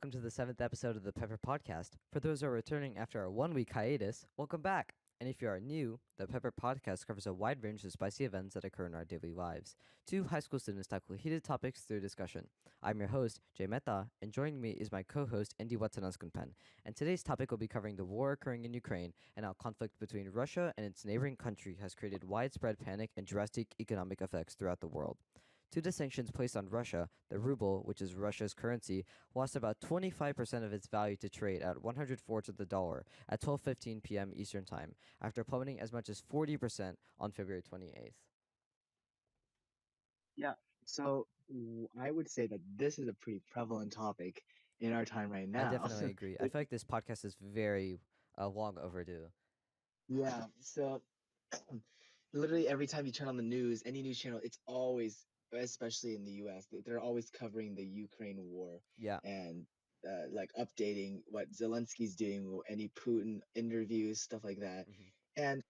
welcome to the seventh episode of the Pepper Podcast. For those who are returning after a 1 week hiatus, welcome back. And if you are new, the Pepper Podcast covers a wide range of spicy events that occur in our daily lives. Two high school students tackle heated topics through discussion. I'm your host, Jay Mehta, and joining me is my co host, Andy Watananskunpan. And today's topic will be covering the war occurring in Ukraine and how conflict between Russia and its neighboring country has created widespread panic and drastic economic effects throughout the world. Due to sanctions placed on Russia, the ruble, which is Russia's currency, lost about 25% of its value to trade at 104 to the dollar at 12:15 p.m. Eastern Time, after plummeting as much as 40% on February 28th. Yeah. I would say that this is a pretty prevalent topic in our time right I now. definitely agree. I It- feel like this podcast is very long overdue. yeah. Literally every time you turn on the news, any news channel, it's always, especially in the US, they're always covering the Ukraine war Yeah. and like updating what Zelensky's doing, any Putin interviews, stuff like that. Hmm. And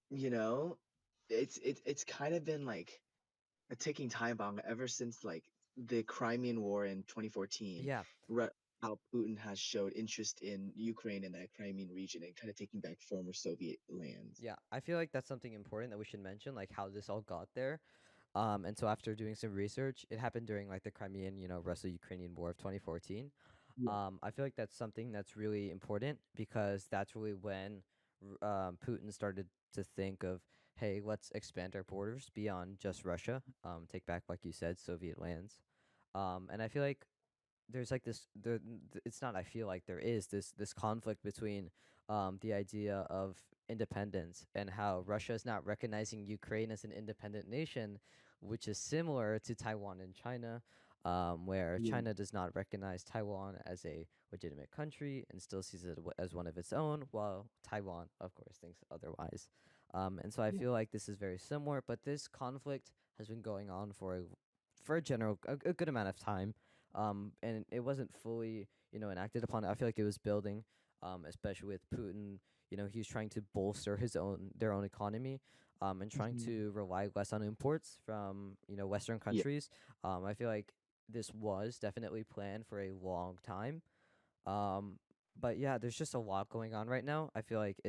you know, it's kind of been like a ticking time bomb ever since like the Crimean War in 2014. Yeah. Ru- how Putin has showed interest in Ukraine and that Crimean region and kind of taking back former Soviet lands. Yeah. I feel like that's something important that we should mention, like how this all got there. And so after doing some research, it happened during like the Crimean, Russo-Ukrainian War of 2014. Yeah. I feel like that's something that's really important because that's really when Putin started to think of, hey, let's expand our borders beyond just Russia, take back, like you said, Soviet lands. And I feel like there's like it's not, I feel like there is this conflict between the idea of independence and how Russia is not recognizing Ukraine as an independent nation, which is similar to Taiwan and China, where Yeah. China does not recognize Taiwan as a legitimate country and still sees it as one of its own, while Taiwan, of course, thinks otherwise. And so I Yeah. feel like this is very similar, but this conflict has been going on for a good amount of time, and it wasn't fully, enacted upon. I feel like it was building, especially with Putin. He's trying to bolster their own economy, and trying Mhm. to rely less on imports from Western Yeah. countries. I feel like this was definitely planned for a long time. Um, but yeah, there's just a lot going on right now. I feel like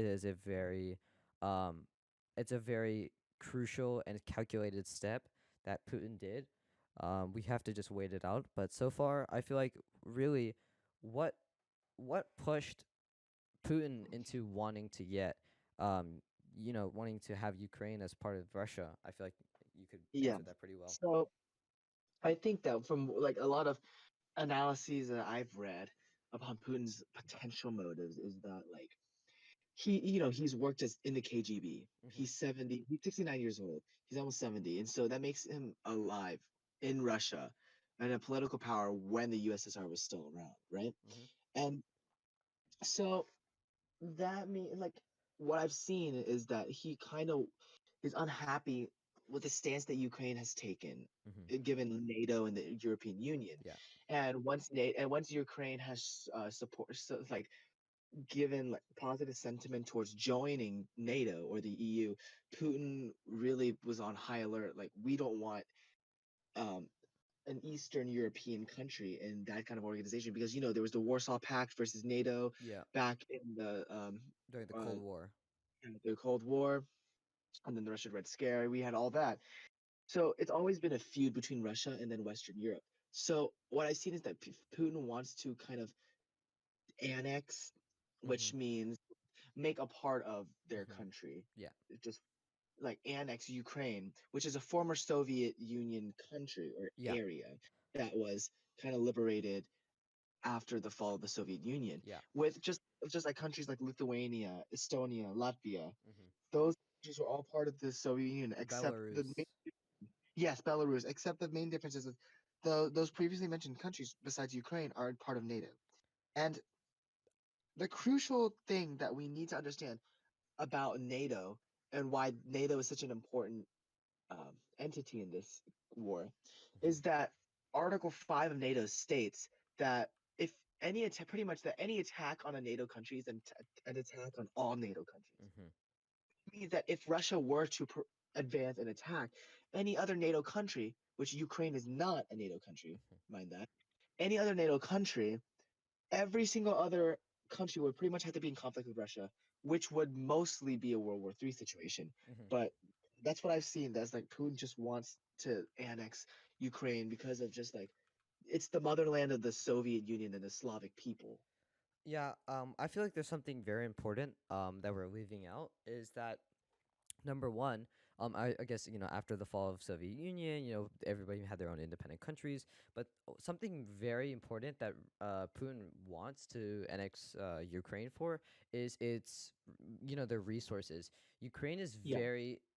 um, it's a very crucial and calculated step that Putin did. We have to just wait it out. But so far, I feel like really, what what pushed Putin into wanting to um, wanting to have Ukraine as part of Russia. I feel like you could Yeah. answer that pretty well. So I think that from like a lot of analyses that I've read upon Putin's potential motives is that like he's worked as in the KGB. Hmm. He's 69 years old. He's almost 70. And so that makes him alive in Russia and a political power when the USSR was still around, right? Hmm. And so that means like what I've seen is that he kind of is unhappy with the stance that Ukraine has taken, Hmm. given NATO and the European Union. Yeah. And once Ukraine has support, so like given like positive sentiment towards joining NATO or the EU, Putin really was on high alert. Like we don't want um, an Eastern European country in that kind of organization because there was the Warsaw Pact versus NATO Yeah. back in During the uh, Cold War. the Cold War, and then the Russian Red Scare. We had all that. So it's always been a feud between Russia and then Western Europe. So what I've seen is that Putin wants to kind of annex, Hmm. which means make a part of their Hmm. country, Yeah. just like annex Ukraine, which is a former Soviet Union country or Yeah. area that was kind of liberated after the fall of the Soviet Union, Yeah. with just like countries like Lithuania, Estonia, Latvia. Hmm. Those countries were all part of the Soviet Union, except Belarus. yes, Belarus, except the main differences of those previously mentioned countries besides Ukraine are part of NATO. And the crucial thing that we need to understand about NATO and why NATO is such an important entity in this war Hmm. is that Article 5 of NATO states that if any attack, pretty much that any attack on a NATO country is an attack on all NATO countries. Hmm. It means that if Russia were to advance and attack any other NATO country, which Ukraine is not a NATO country, Hmm. mind that, any other NATO country, every single other country would pretty much have to be in conflict with Russia, which would mostly be a World War III situation. Hmm. But that's what I've seen. That's like Putin just wants to annex Ukraine because of just like it's the motherland of the Soviet Union and the Slavic people. Yeah, I feel like there's something very important that we're leaving out is that number one, I guess after the fall of Soviet Union, everybody had their own independent countries, but something very important that Putin wants to annex Ukraine for is its their resources. Ukraine Yeah,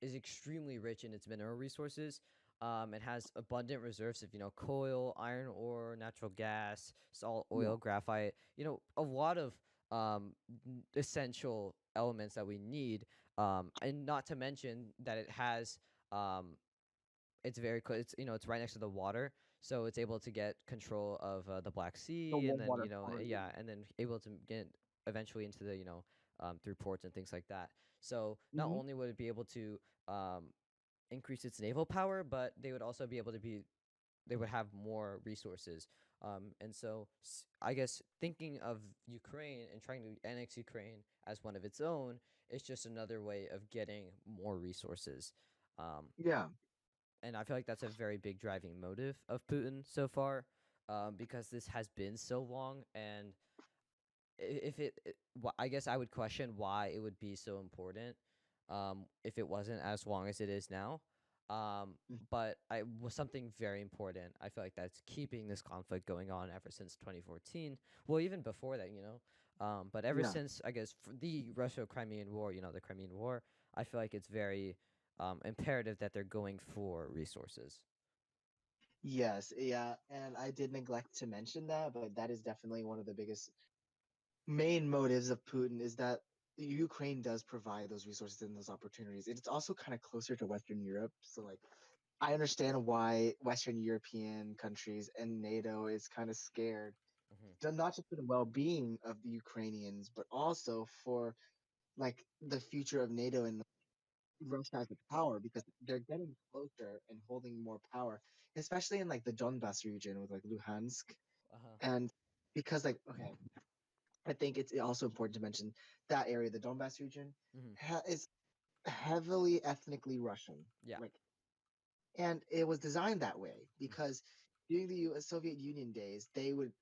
is extremely rich in its mineral resources. It has abundant reserves of coal, iron ore, natural gas, salt, yeah. oil, graphite. A lot of essential elements that we need, and not to mention that it has it's very close. It's right next to the water, so it's able to get control of the Black The Sea, and warm then water power. Yeah. yeah, and then able to get eventually into the through ports and things like that. So not Hmm. only would it be able to increase its naval power, but they would also be able to be they would have more resources. And so I guess thinking of Ukraine and trying to annex Ukraine as one of its own is just another way of getting more resources. Um, Yeah. and I feel like that's a very big driving motive of Putin so far, because this has been so long. And if I guess I would question why it would be so important, if it wasn't as long as it is now. Um, Mm. but I was something very important. I feel like that's keeping this conflict going on ever since 2014. Well, even before that. But ever Yeah. since I guess the Russo-Crimean War, the Crimean War, I feel like it's very imperative that they're going for resources. Yes, yeah, and I did neglect to mention that, but that is definitely one of the biggest main motives of Putin is that Ukraine does provide those resources and those opportunities. It's also kind of closer to Western Europe, so like I understand why Western European countries and NATO is kind of scared, Hmm. not just for the well-being of the Ukrainians, but also for like the future of NATO and Russia as a power because they're getting closer and holding more power, especially in like the Donbas region with like Luhansk. Uh huh. And because like okay, I think it's also important to mention that area, the Donbas region, Hmm. is heavily ethnically Russian. Yeah. Like, and it was designed that way Hmm. because during the Soviet Union days, they would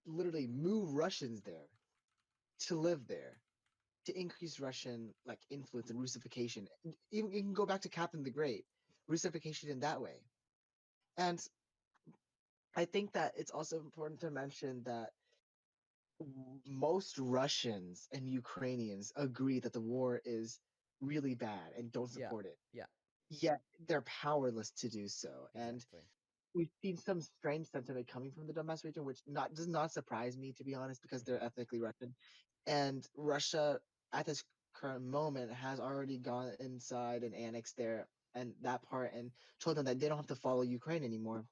literally move Russians there to live there to increase Russian like influence and Russification. Even you can go back to Catherine the Great, Russification in that way. And I think that it's also important to mention that most Russians and Ukrainians agree that the war is really bad and don't Yeah. support it. Yeah. Yet they're powerless to do so. And Exactly. we've seen some strange sentiment coming from the Donbass region, which not does not surprise me to be honest, because Hmm. they're ethnically Russian. And Russia at this current moment has already gone inside and annexed there and that part and told them that they don't have to follow Ukraine anymore.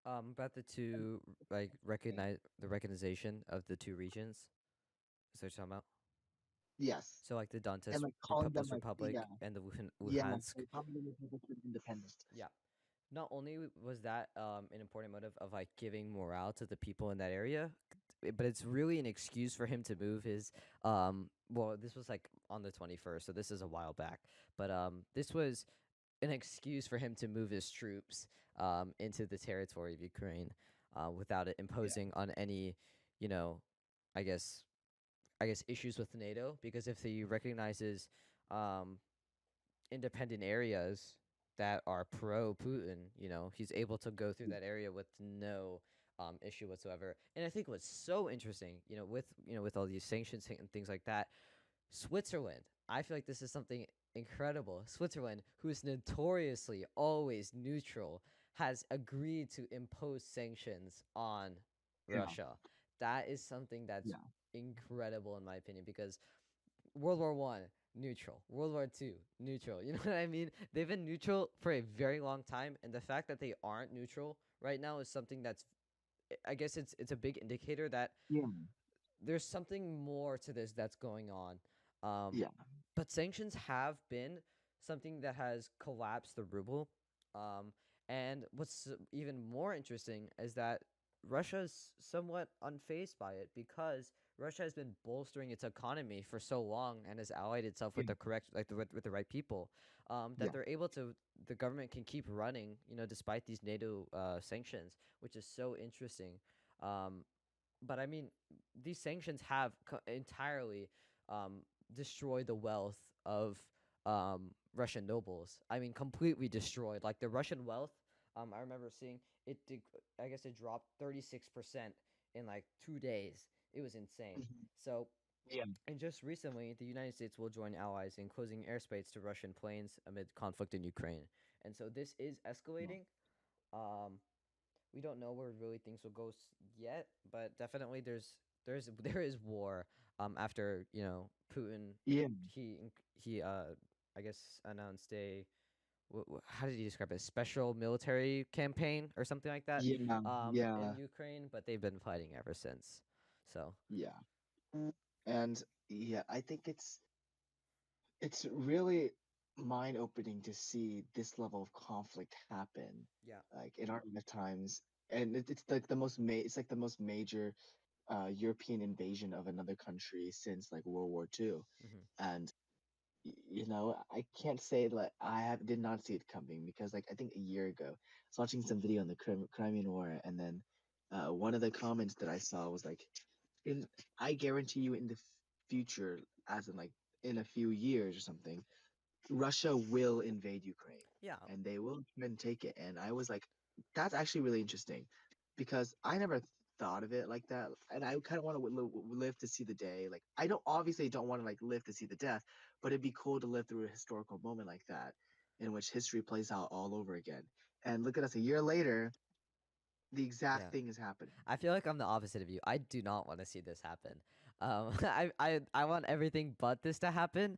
About the two, like recognize the recognition of the two regions. Is that what you're talking about? Yes. So like the And Donetsk like calling them like Republic yeah. and the Yeah. Luhansk. Like calling them independent. Yeah. Not only was that an important motive of like giving morale to the people in that area, but it's really an excuse for him to move his well, this was like on the 21st, so this is a while back. But this was an excuse for him to move his troops into the territory of Ukraine, without it Yeah. imposing on any, you know, I guess issues with NATO, because if he recognizes um, independent areas that are pro Putin, he's able to go through that area with no issue whatsoever. And I think what's so interesting, with all these sanctions and things like that, Switzerland. I feel like this is something incredible. Switzerland, who is notoriously always neutral, has agreed to impose sanctions on Yeah. Russia. That is something that's Yeah. incredible in my opinion, because World War I, neutral. World War II, neutral. You know what I mean? They've been neutral for a very long time, and the fact that they aren't neutral right now is something that's, I guess it's a big indicator that Yeah. there's something more to this that's going on. Yeah. But sanctions have been something that has collapsed the ruble. Um, and what's even more interesting is that Russia is somewhat unfazed by it because Russia has been bolstering its economy for so long and has allied itself with Yeah. the correct, like with the right people, that Yeah. they're able to. The government can keep running, despite these NATO sanctions, which is so interesting. Um, but I mean, these sanctions have entirely um, destroyed the wealth of Russian nobles. I mean, completely destroyed. Like the Russian wealth, I remember seeing it. I guess it dropped 36% in like 2 days. It was insane. Mhm. So, Yeah. and just recently, the United States will join allies in closing airspace to Russian planes amid conflict in Ukraine. And so this is Yeah. escalating. Um, we don't know where really things will go yet, but definitely there is war. After Putin, Yeah. he I guess announced a how did he describe it? Special military campaign or something like that. Yeah. In Yeah. Ukraine, but they've been fighting ever since. So Yeah. And yeah, I think it's really mind-opening to see this level of conflict happen, yeah. like in our lifetimes. And it's like it's like the most major European invasion of another country since like World War II. Hmm. And I can't say like did not see it coming because like I think a year ago, I was watching some video on the Crimean War, and then one of the comments that I saw was like, "In I guarantee you, in the future, as in like in a few years or something, Russia will invade Ukraine, Yeah. and they will try and take it." And I was like, "That's actually really interesting," because I never thought of it like that, and I kind of want to live to see the day. Like, I don't obviously don't want to like live to see the death, but it'd be cool to live through a historical moment like that, in which history plays out all over again. And look at us, a year later, the exact Yeah. thing is happening. I feel like I'm the opposite of you. I do not want to see this happen. I want everything but this to happen.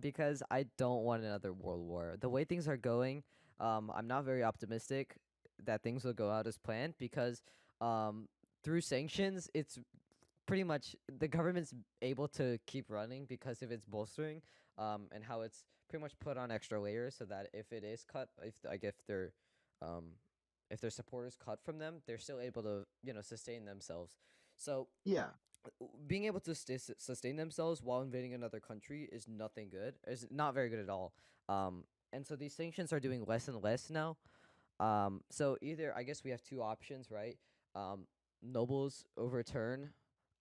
Because I don't want another world war. The way things are going, I'm not very optimistic that things will go out as planned because, um, through sanctions, it's pretty much the government's able to keep running because of its bolstering, and how it's pretty much put on extra layers so that if it is cut, um, if their supporters cut from them, they're still able to sustain themselves. So Yeah, being able to sustain themselves while invading another country is nothing good. Is not very good at all. And so these sanctions are doing less and less now. So either I guess we have two options, right? Um, Nobles overturn,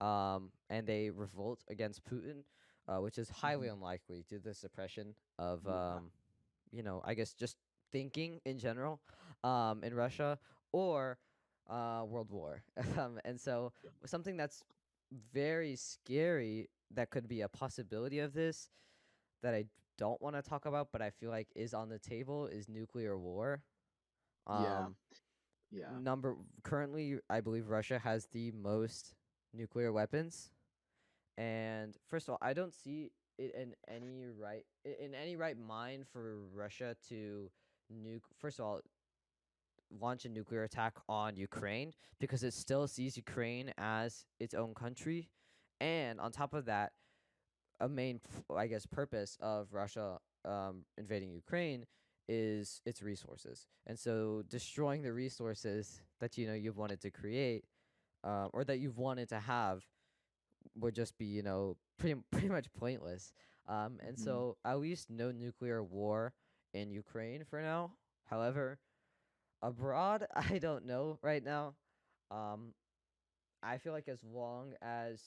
and they revolt against Putin, which is highly mhm, unlikely due to the suppression of, yeah, I guess just thinking in general, in Russia, or world war. And so yeah, something that's very scary that could be a possibility of this that I don't want to talk about, but I feel like is on the table is nuclear war. yeah, Um, yeah, number Currently, I believe Russia has the most nuclear weapons. And first of all, I don't see it in any right mind for Russia to nuke. First of all, launch a nuclear attack on Ukraine because it still sees Ukraine as its own country, and on top of that, a main, I guess, purpose of Russia invading Ukraine is its resources, and so destroying the resources that you've wanted to create, or that you've wanted to have, would just be pretty much pointless. And mhm, so at least no nuclear war in Ukraine for now. However, abroad, I don't know right now. Um, I feel like as long as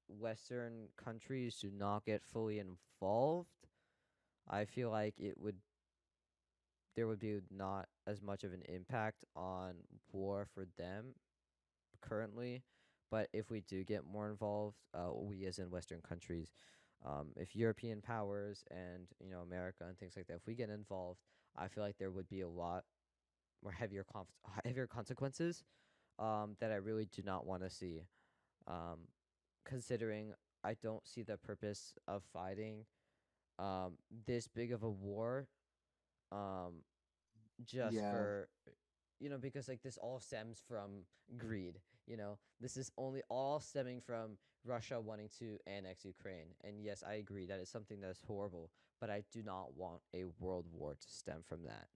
Western countries do not get fully involved, I feel like there would be not as much of an impact on war for them currently. But if we do get more involved, we as in Western countries, if European powers and America and things like that, if we get involved, I feel like there would be a lot more heavier consequences, that I really do not want to see. Um, Considering I don't see the purpose of fighting this big of a war, um, just yeah, for because like this all stems from greed. This is only all stemming from Russia wanting to annex Ukraine. And yes, I agree that is something that is horrible, but I do not want a world war to stem from that.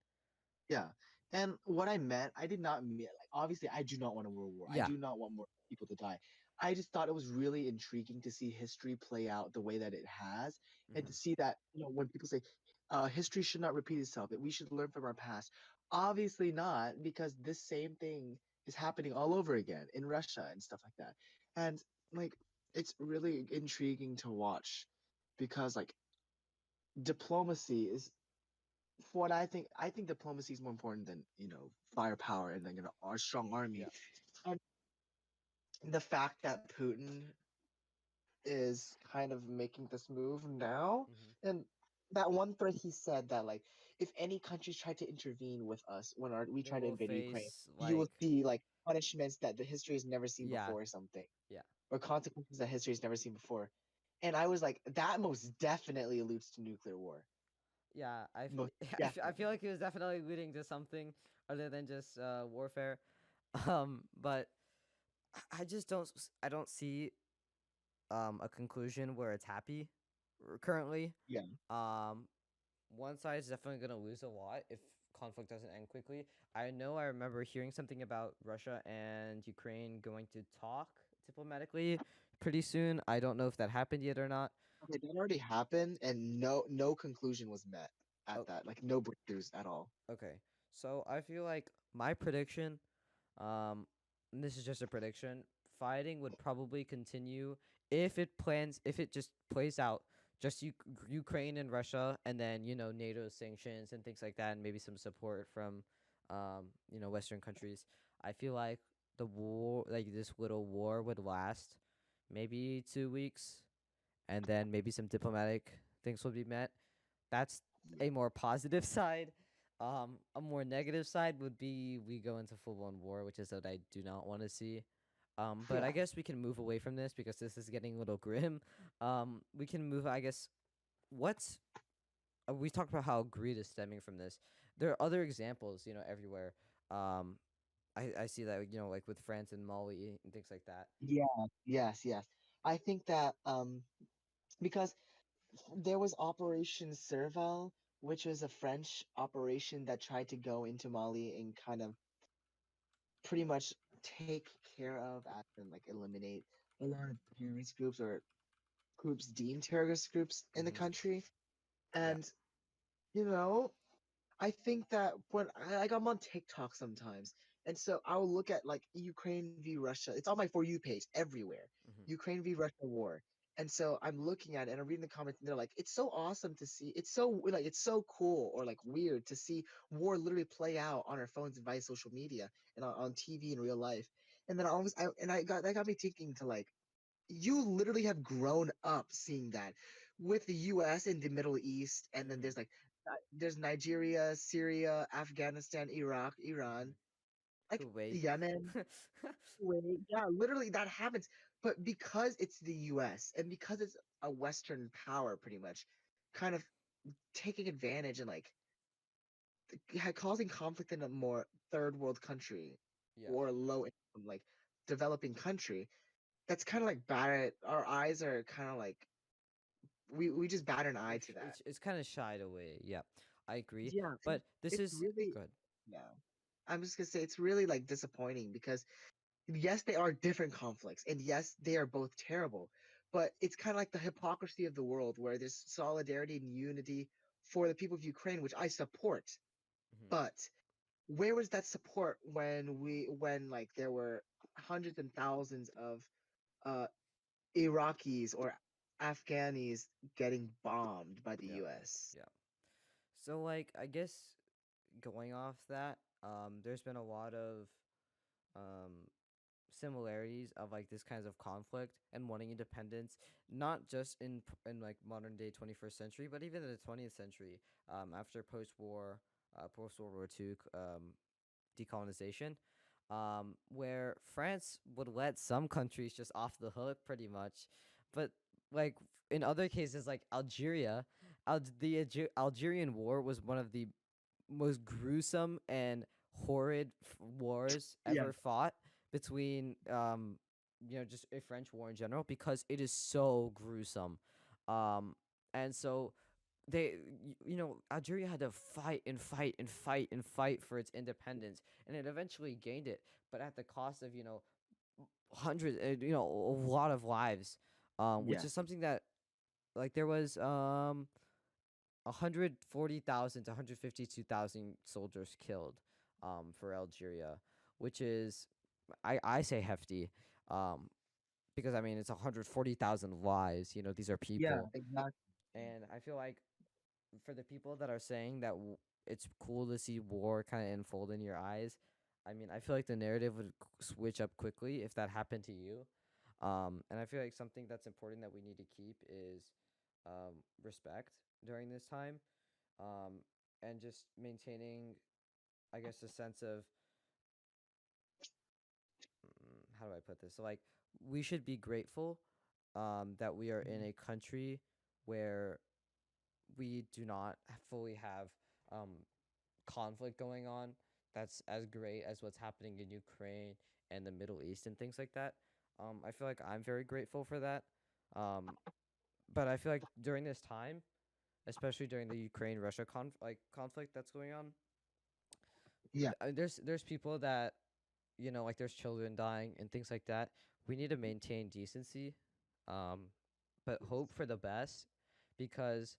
yeah. And what I meant, I did not mean like obviously I do not want a world war. I Yeah. do not want more people to die. I just thought it was really intriguing to see history play out the way that it has, and to Hmm. see that when people say history should not repeat itself, that we should learn from our past. Obviously not, because this same thing is happening all over again in Russia and stuff like that. And like it's really intriguing to watch because like diplomacy is what I think diplomacy is more important than firepower and then our strong army. Yeah. And the fact that Putin is kind of making this move now, Hmm. and that one thread he said that like if any countries try to intervene with us when we They try to will invade Ukraine, face you will like, see like punishments that the history has never seen yeah, before or something, yeah, or consequences that history has never seen before. And I was like, that most definitely alludes to nuclear war. yeah. Most I feel definitely. like he was definitely leading to something other than just warfare. But I just I don't see a conclusion where it's happy currently. Yeah. Um, one side is definitely gonna lose a lot if conflict doesn't end quickly. I remember hearing something about Russia and Ukraine going to talk diplomatically pretty soon. I don't know if that happened yet or not. Okay, that already happened, and no conclusion was met at Oh, that. Like no breakthroughs at all. okay. So I feel like my prediction, um, and this is just a prediction, fighting would probably continue if it just plays out, just Ukraine and Russia, and then NATO sanctions and things like that, and maybe some support from, Western countries. I feel like the war, like this little war, would last maybe 2 weeks, and then maybe some diplomatic things will be met. That's Yeah. a more positive side. A more negative side would be we go into full on war, which is what I do not want to see. But Yeah. I guess we can move away from this because this is getting a little grim. We can move. I guess what's we talked about how greed is stemming from this. There are other examples, everywhere. Um, I see that like with France and Mali and things like that. Yeah. Yes. Yes. I think that because there was Operation Serval, which was a French operation that tried to go into Mali and kind of pretty much take care of and like eliminate a lot of terrorist groups or groups deemed terrorist groups in the Mm-hmm. country. Yeah. And you know, I think that when like I'm on TikTok sometimes, and so I'll look at like Ukraine v Russia. It's on my For You page everywhere. Mm-hmm. Ukraine v Russia war. And so I'm looking at it and I'm reading the comments and they're like, it's so awesome to see. It's so like it's so cool or like weird to see war literally play out on our phones and via social media and on TV in real life. And then I got that got me thinking to like you literally have grown up seeing that with the US in the Middle East, and then Mm-hmm. there's Nigeria, Syria, Afghanistan, Iraq, Iran, like Kuwait. Yemen. Kuwait. Yeah, literally that happens. But because it's the US and because it's a Western power, pretty much, kind of taking advantage and like causing conflict in a more third world country Yeah. or low income, like developing country, that's kind of like bad. Our eyes are kind of like we just bat an eye to that. It's kind of shied away. Yeah, I agree. Yeah, and But this it's is really good. yeah. I'm just gonna say it's really like disappointing because yes, they are different conflicts, and yes, they are both terrible. But it's kind of like the hypocrisy of the world where there's solidarity and unity for the people of Ukraine, which I support. Hmm. But where was that support when like there were hundreds and thousands of uh Iraqis or Afghanis getting bombed by the Yeah, US? yeah. So like, I guess going off that, there's been a lot of um similarities of like this kinds of conflict and wanting independence, not just in like modern day 21st century, but even in the 20th century. After post World War II, decolonization, where France would let some countries just off the hook pretty much, but like in other cases like Algeria, Algerian War was one of the most gruesome and horrid wars Yeah. ever fought between just a French war in general because it is so gruesome, um and so Algeria had to fight and fight and fight and fight for its independence, and it eventually gained it, but at the cost of hundreds, a lot of lives, which Yeah. is something that, like, there was 140,000 to 152,000 soldiers killed for Algeria, which is, I say, hefty, um because I mean it's 140,000 lives. These are Yeah, people, exactly. and I feel like for the people that are saying that it's cool to see war kind of unfold in your eyes, I mean, I feel like the narrative would switch up quickly if that happened to you. And I feel like something that's important that we need to keep is respect during this time, um, and just maintaining, I guess, a sense of, how do I put this? So, like, we should be grateful that we are in Mhm. a country where we do not fully have um, conflict going on that's as great as what's happening in Ukraine and the Middle East and things like that. I feel like I'm very grateful for that. Um, but I feel like during this time, especially during the Ukraine Russia conflict that's going on, Yeah, there's people that, like, there's children dying and things like that. We need to maintain decency, um, but hope for the best, because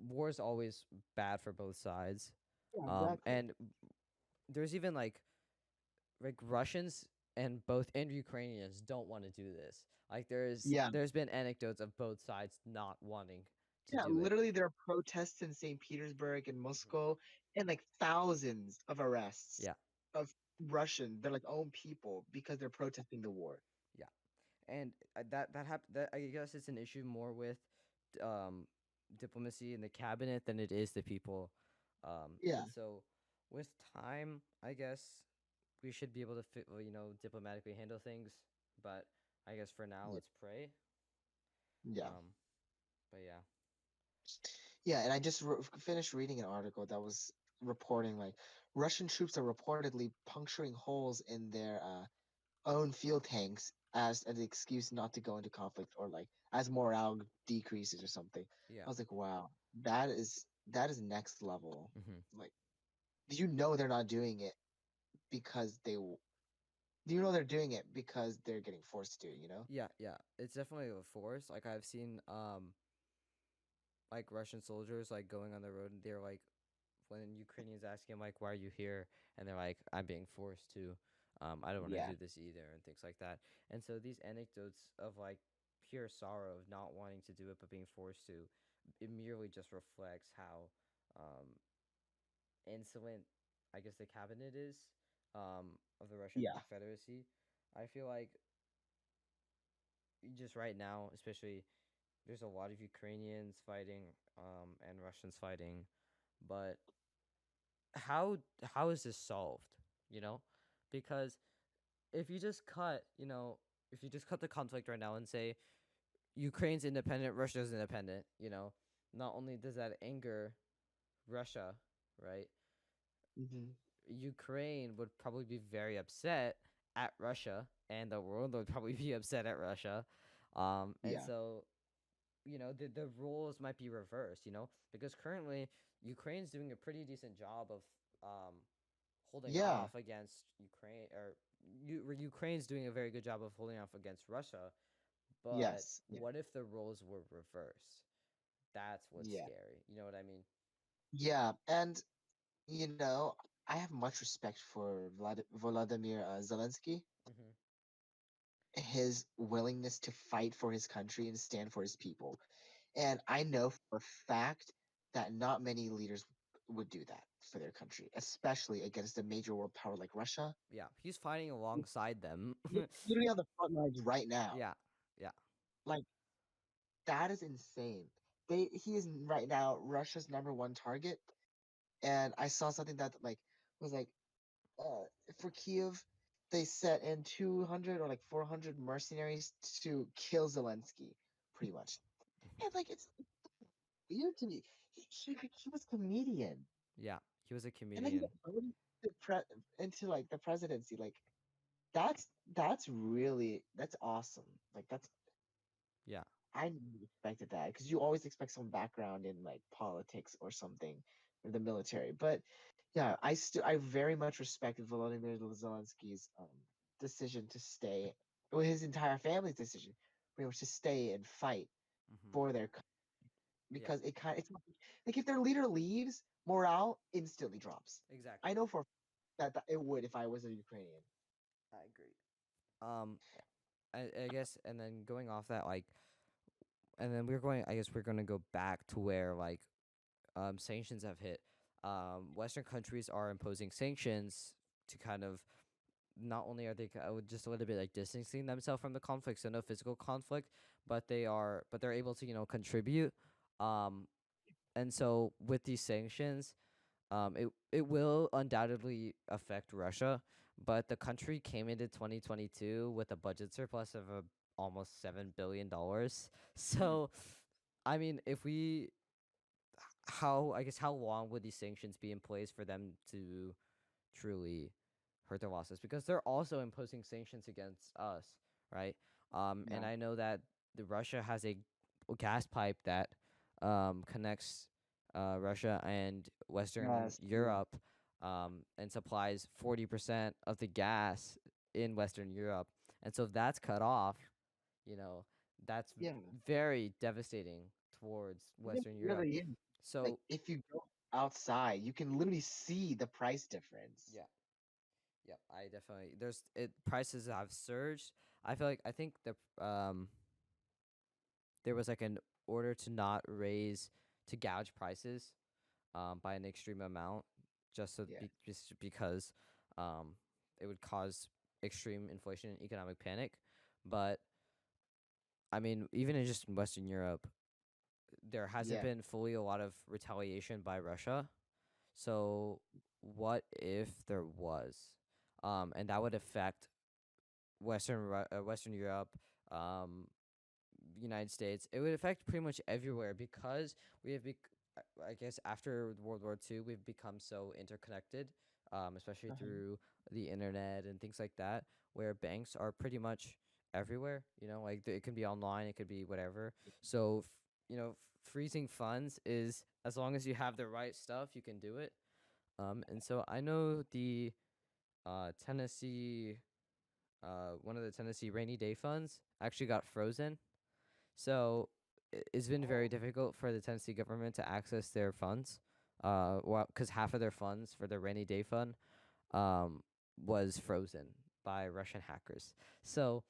war is always bad for both sides. yeah, exactly. And there's even like Russians and Ukrainians don't want to do this. Like, Yeah, there's been anecdotes of both sides not wanting to yeah. do it. Literally, there are protests in St. Petersburg and Hmm. Moscow, and like thousands of arrests Yeah, of Russian, their like own people because they're protesting the war. yeah, and that happened. That, I guess, it's an issue more with um, diplomacy in the cabinet than it is the people. Yeah, And so, with time, I guess we should be able to diplomatically handle things. But I guess for now, yeah, let's pray. yeah. Um, but yeah, Yeah, and I just finished reading an article that was reporting like Russian troops are reportedly puncturing holes in their own fuel tanks as an excuse not to go into conflict or like as morale decreases or something. yeah. I was like, wow, that is next level. Hmm. Like, do you know they're not doing it because do you know they're doing it because they're getting forced to do it, you know? Yeah, yeah. It's definitely a force. Like, I've seen like Russian soldiers like going on the road, and they're like, when Ukrainians ask him, like, why are you here, and they're like, I'm being forced to. I don't want to Yeah. do this either, and things like that. And so these anecdotes of, like, pure sorrow of not wanting to do it but being forced to, it merely just reflects how um insolent, I guess, the cabinet is, of the Russian Yeah. Confederacy. I feel like just right now, especially, there's a lot of Ukrainians fighting, and Russians fighting, but how how is this solved? You know, because if you just cut, if you just cut the conflict right now and say Ukraine's independent, Russia's independent, not only does that anger Russia, right? Hmm. Ukraine would probably be very upset at Russia, and the world would probably be upset at Russia. And Yeah. so, the roles might be reversed, because currently Ukraine's doing a pretty decent job of um, holding Yeah. off against Ukraine, or Ukraine's doing a very good job of holding off against Russia. But Yes. Yeah. what if the roles were reversed? That's what's Yeah. scary. You know what I mean? Yeah. And you know, I have much respect for Volodymyr Zelensky, Hmm. his willingness to fight for his country and stand for his people. And I know for a fact that not many leaders would do that for their country, especially against a major world power like Russia. Yeah, he's fighting alongside them. Literally on the front lines right now. Yeah, yeah. Like, that is insane. He is right now Russia's number one target. And I saw something that like was like uh, for Kiev, they set in 200 or like 400 mercenaries to kill Zelensky, pretty much. Mhm. And like, it's weird to me. He was comedian, Yeah, he was a and then he got comedian. voted to into like the presidency. Like, that's that's awesome. Like, that's Yeah. I never expected that because you always expect some background in like politics or something, or the military. But yeah, I very much respected Volodymyr Zelensky's decision to stay, or his entire family's decision, pretty much to stay and fight Mm-hmm. for their country, Yeah, because it's like if their leader leaves, morale instantly drops. I exactly. know for that it would if I was a Ukrainian. I agree. Um, I guess, and then going off that, like, and then we're going. I guess we're gonna go back to where like sanctions have hit. Western countries are imposing sanctions to kind of, not only are they just a little bit like distancing themselves from the conflict, so no physical conflict, but they're able to contribute. Um, and so with these sanctions, it will undoubtedly affect Russia, but the country came into 2022 with a budget surplus of almost $7 billion. So, I mean, if we how I guess how long would these sanctions be in place for them to truly hurt their losses? Because they're also imposing sanctions against us, right? And Yeah. I know that the Russia has a gas pipe that connects Russia and Western Yes. Yeah. Europe, and supplies 40% of the gas in Western Europe. And so if that's cut off, you know, that's Yeah. very devastating towards It Western Europe. really is. Like So if you go outside, you can literally see the price difference. yeah, yep, I definitely there's it prices have surged. I think there was like an order to not raise, to gouge prices by an extreme amount, Yeah. just because um it would cause extreme inflation and economic panic. But I mean, even in just in Western Europe, there hasn't Yeah. been fully a lot of retaliation by Russia. So what if there was? And that would affect Western Europe, um, United States. It would affect pretty much everywhere because we have, I guess, after World War II, we've become so interconnected, especially Uh-huh. through the internet and things like that, where banks are pretty much everywhere. Like it can be online, it could be whatever. So, freezing funds is, as long as you have the right stuff, you can do it. And so I know the Tennessee, one of the Tennessee rainy day funds actually got frozen. So it's been very Oh. difficult for the Tennessee government to access their funds. Well, because half of their funds for their rainy day fund um was frozen by Russian hackers. So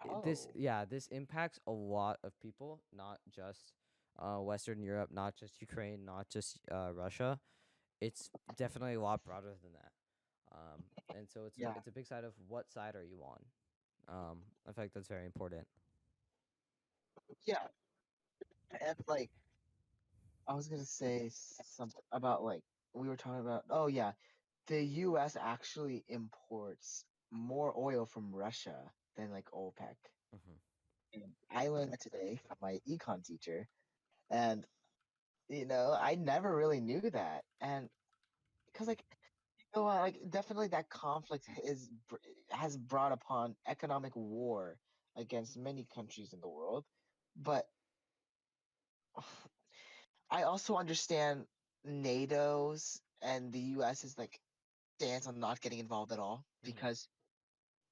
Oh. this impacts a lot of people, not just Western Europe, not just Ukraine, not just Russia. It's definitely a lot broader than that. Um, and so Yeah. it's a big side of what side are you on. I feel like that's very important. Yeah. And like I was gonna say something about like we were talking about. Oh yeah, the U.S. actually imports more oil from Russia than like OPEC. Hmm. And I learned that today from my econ teacher, and I never really knew that. And because like like definitely that conflict has brought upon economic war against many countries in the world, but I also understand NATO's and the US's like stance on not getting involved at all, Hmm. because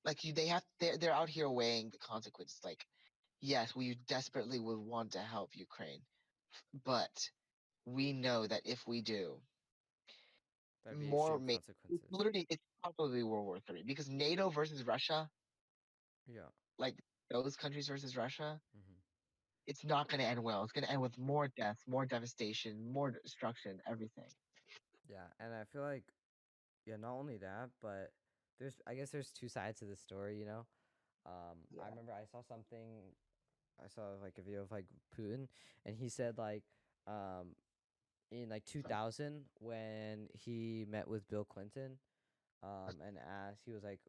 like they're out here weighing the consequences. Like, yes, we desperately would want to help Ukraine, but we know that if we do, That'd be more extreme may consequences. literally it's probably World War III, because NATO versus Russia, Yeah. like those countries versus Russia, Hmm. it's not going to end well. It's going to end with more death, more devastation, more destruction, everything. Yeah, and I feel like, yeah, not only that, but I guess there's two sides to the story. I Yeah. remember I saw like a video of like Putin, and he said like, in like 2000 when he met with Bill Clinton, and asked, he was like,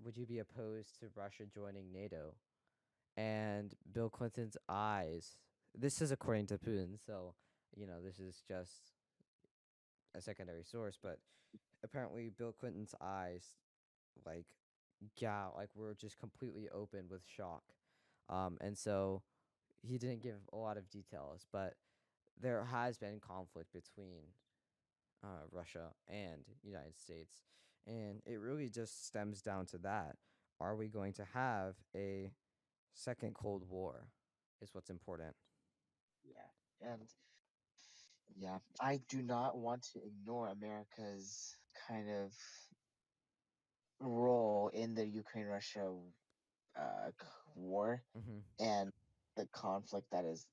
would you be opposed to Russia joining NATO? And Bill Clinton's eyes, this is according to Putin, so this is just a secondary source, but apparently Bill Clinton's eyes, like, yeah, like, were just completely open with shock. And so he didn't give a lot of details, but there has been conflict between Russia and United States, and it really just stems down to that: are we going to have a second Cold War? Is what's important. Yeah. And yeah, I do not want to ignore America's kind of role in the Ukraine-Russia war Mm-hmm. and the conflict that is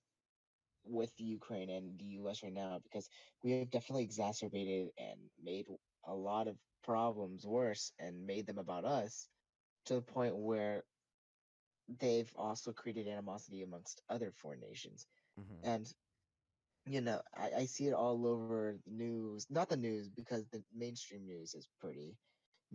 with Ukraine and the US right now, because we have definitely exacerbated and made a lot of problems worse and made them about us to the point where they've also created animosity amongst other foreign nations. Mm-hmm. And I see it all over the news, not the news, because the mainstream news is pretty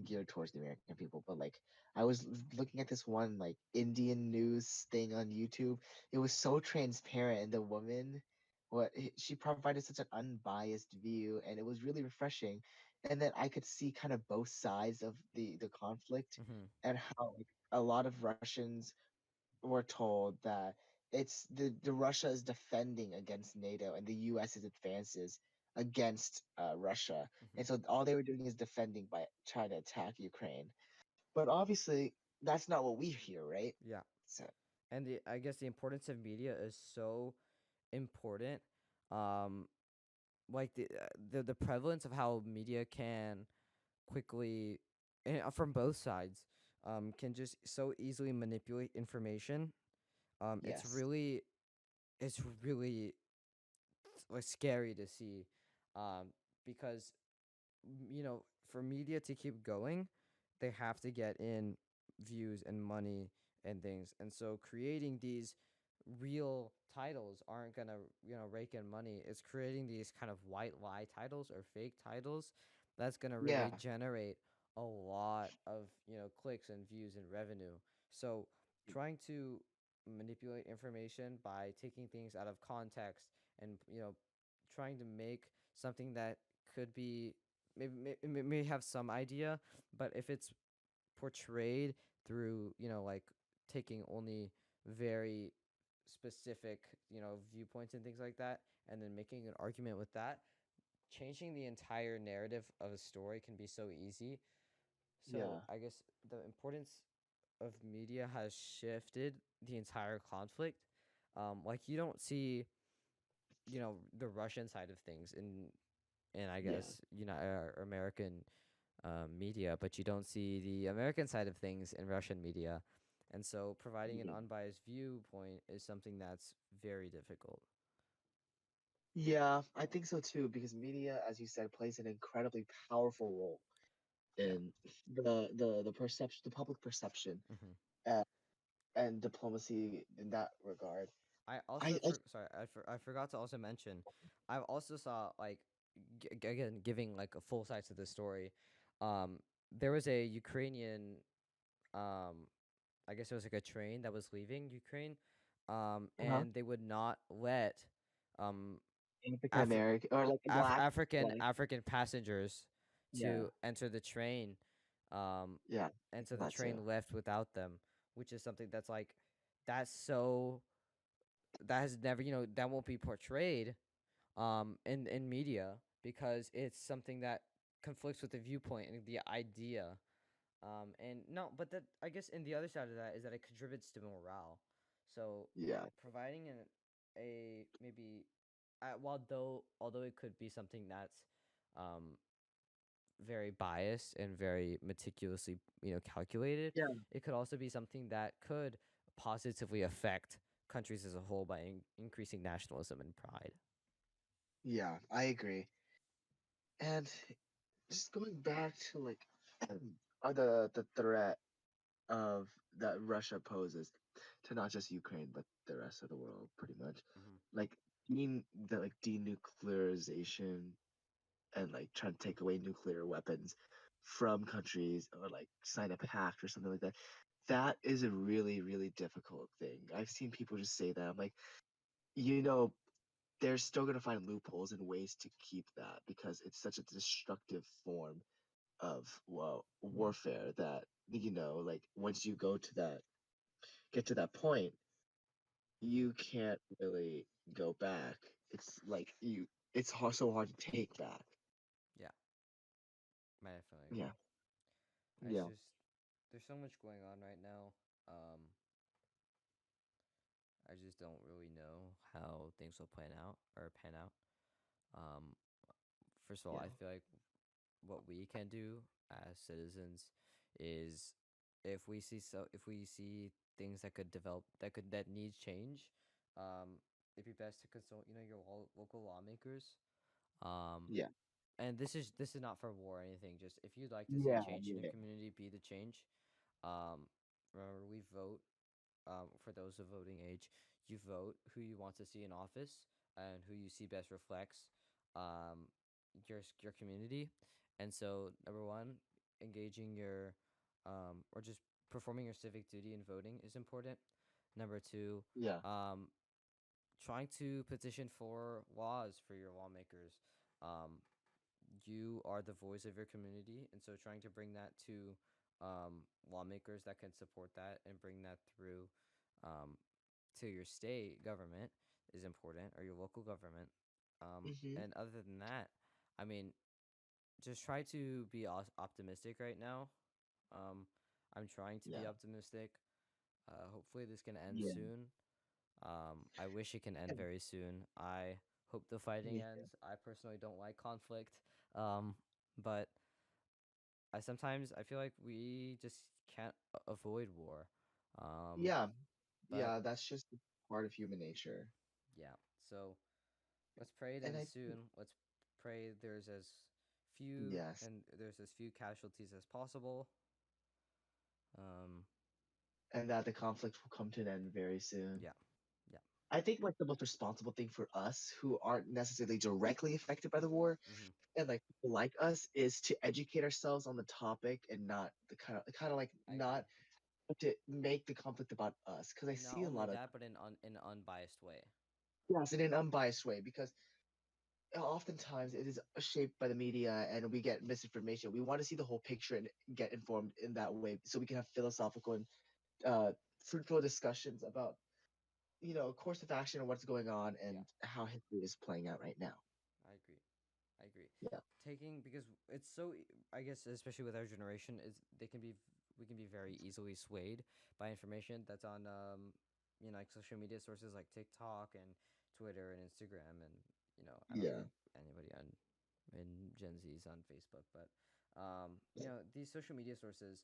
geared towards the American people. But like, I was looking at this one like Indian news thing on YouTube. It was so transparent, and the woman, she provided such an unbiased view, and it was really refreshing. And then I could see kind of both sides of the conflict, Mm-hmm. and how like a lot of Russians were told that the Russia is defending against NATO and the US's advances against Russia. Mm-hmm. And so all they were doing is defending by trying to attack Ukraine. But obviously, that's not what we hear, right? Yeah, So and I guess the importance of media is so important. Um, like the prevalence of how media can quickly, and from both sides, can just so easily manipulate information. Um, it's yes, really it's really like scary to see, because for media to keep going, they have to get in views and money and things. And so creating these real titles aren't gonna, rake in money. It's creating these kind of white lie titles or fake titles that's gonna really yeah, generate a lot of, clicks and views and revenue. So trying to manipulate information by taking things out of context and, trying to make something that could be may have some idea, but if it's portrayed through, like taking only very specific, viewpoints and things like that, and then making an argument with that, changing the entire narrative of a story can be so easy. So yeah, I guess the importance of media has shifted the entire conflict. Like you don't see, the Russian side of things in I yeah, guess American media, but you don't see the American side of things in Russian media. And so providing an yeah. unbiased viewpoint is something that's very difficult. Yeah, I think so too, because media, as you said, plays an incredibly powerful role Yeah. in the perception, the public perception, Hmm. uh, and diplomacy in that regard. I also I sorry, I forgot to also mention, I also saw like again giving like a full side to the story. Um, there was a Ukrainian, um, I guess it was like a train that was leaving Ukraine, uh-huh. and they would not let um African Afri- American or like black, African passengers yeah, to enter the train, um, yeah, I and so saw the that too. train left without them, which is something that's like that's so that has never, that won't be portrayed in media because it's something that conflicts with the viewpoint and the idea. And no, but that I guess in the other side of that is that it contributes to morale. So Yeah, providing a maybe, while though although it could be something that's um very biased and very meticulously, calculated, yeah, it could also be something that could positively affect countries as a whole by increasing nationalism and pride. yeah, I agree. And just going back to like the threat of that Russia poses to not just Ukraine but the rest of the world, pretty much. Hmm. Like the like denuclearization and like trying to take away nuclear weapons from countries or like sign a pact or something like that. That is a really, really difficult thing. I've seen people just say that. I'm like, you know, they're still going to find loopholes and ways to keep that because it's such a destructive form of, well, warfare that, like once you get to that point, you can't really go back. It's like it's so hard to take back. Yeah, I definitely Yeah. agree. It's Yeah. just there's so much going on right now. I just don't really know how things will plan out or pan out. Um, First of all, Yeah. I feel like what we can do as citizens is if we see things that could develop that needs change, it'd be best to consult your local lawmakers. Um, Yeah. and this is not for war or anything. Just if you'd like to see Yeah. change in your Yeah. community, be the change. Um, Remember, we vote. For those of voting age, you vote who you want to see in office and who you see best reflects um, your community. And so, number one, engaging your or just performing your civic duty in voting is important. Number two, Yeah. um, trying to petition for laws for your lawmakers. Um, you are the voice of your community, and so trying to bring that to lawmakers that can support that and bring that through um, to your state government is important, or your local government. Mm-hmm. And other than that, I mean, just try to be optimistic right now. Um, I'm trying to be Yeah. optimistic. Hopefully, this can end Yeah. soon. I wish it can end Yeah. very soon. I hope the fighting Me too. ends. I personally don't like conflict, um, but I feel like we just can't avoid war. Um, Yeah. but Yeah. That's just part of human nature. yeah, so let's pray it And ends I think soon. Let's pray yes. there's as few casualties as possible. Um, And that the conflict will come to an end very soon. yeah, yeah, I think like the most responsible thing for us who aren't necessarily directly affected by the war hmm and like people like us is to educate ourselves on the topic and not the kind of like I agree. not to make the conflict about us because I And not see a only lot of that, but in an unbiased way. yes in an unbiased way because oftentimes it is shaped by the media and we get misinformation. We want to see the whole picture and get informed in that way so we can have philosophical and uh, fruitful discussions about course of action and what's going on Yeah, and how history is playing out right now. I agree. I agree. Yeah. Taking because it's so I guess especially with our generation is they can be we can be very easily swayed by information that's on like social media sources like TikTok and Twitter and Instagram and I don't Yeah. think anybody on in Gen Z's on Facebook, but Yeah. these social media sources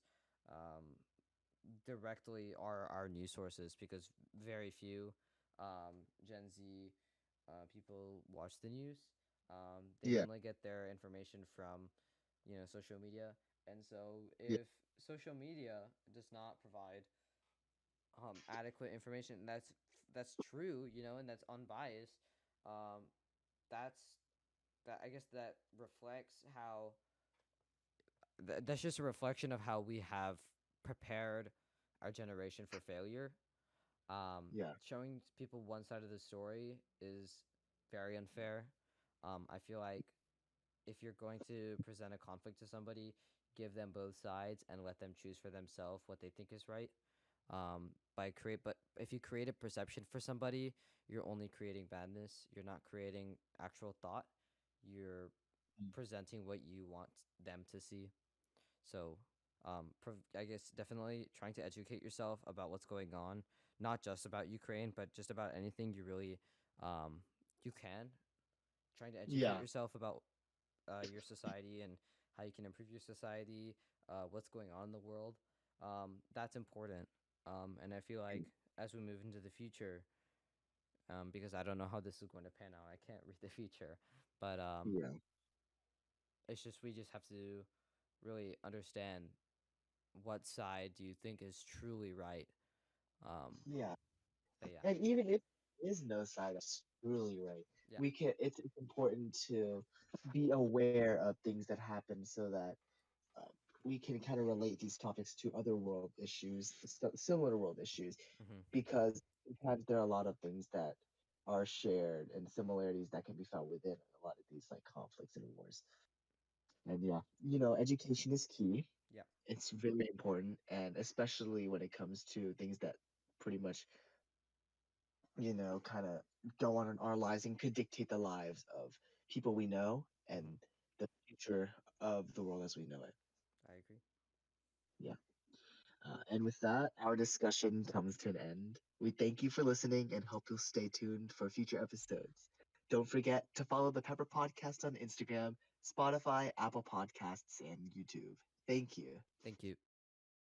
um directly are our news sources because very few Gen Z people watch the news. They Yeah. only get their information from, social media. And so Yeah. if social media does not provide adequate information, and that's true, and that's unbiased, um, that's that I guess that reflects how that's just a reflection of how we have prepared our generation for failure. Yeah. Showing people one side of the story is very unfair. I feel like if you're going to present a conflict to somebody, give them both sides and let them choose for themselves what they think is right. But if you create a perception for somebody, you're only creating badness. You're not creating actual thought. You're Mm. presenting what you want them to see. So, I guess definitely trying to educate yourself about what's going on, not just about Ukraine, but just about anything um, you can. Trying to educate Yeah. yourself about your society and how you can improve your society, what's going on in the world. That's important. And I feel like as we move into the future, because I don't know how this is going to pan out, I can't read the future, but Yeah. it's just we just have to really understand what side do you think is truly right. Um, Yeah. but yeah, And even if there is no side that's truly right, yeah, it's important to be aware of things that happen so that uh, we can kind of relate these topics to other world issues, similar world issues, hmm because sometimes there are a lot of things that are shared and similarities that can be found within a lot of these like conflicts and wars. And yeah, education is key. yeah, It's very important, and especially when it comes to things that pretty much kind of go on in our lives and could dictate the lives of people we know and Mm-hmm. the future of the world as we know it. I agree. Yeah. And with that, our discussion comes to an end. We thank you for listening and hope you'll stay tuned for future episodes. Don't forget to follow the Pepper Podcast on Instagram, Spotify, Apple Podcasts, and YouTube. Thank you. Thank you.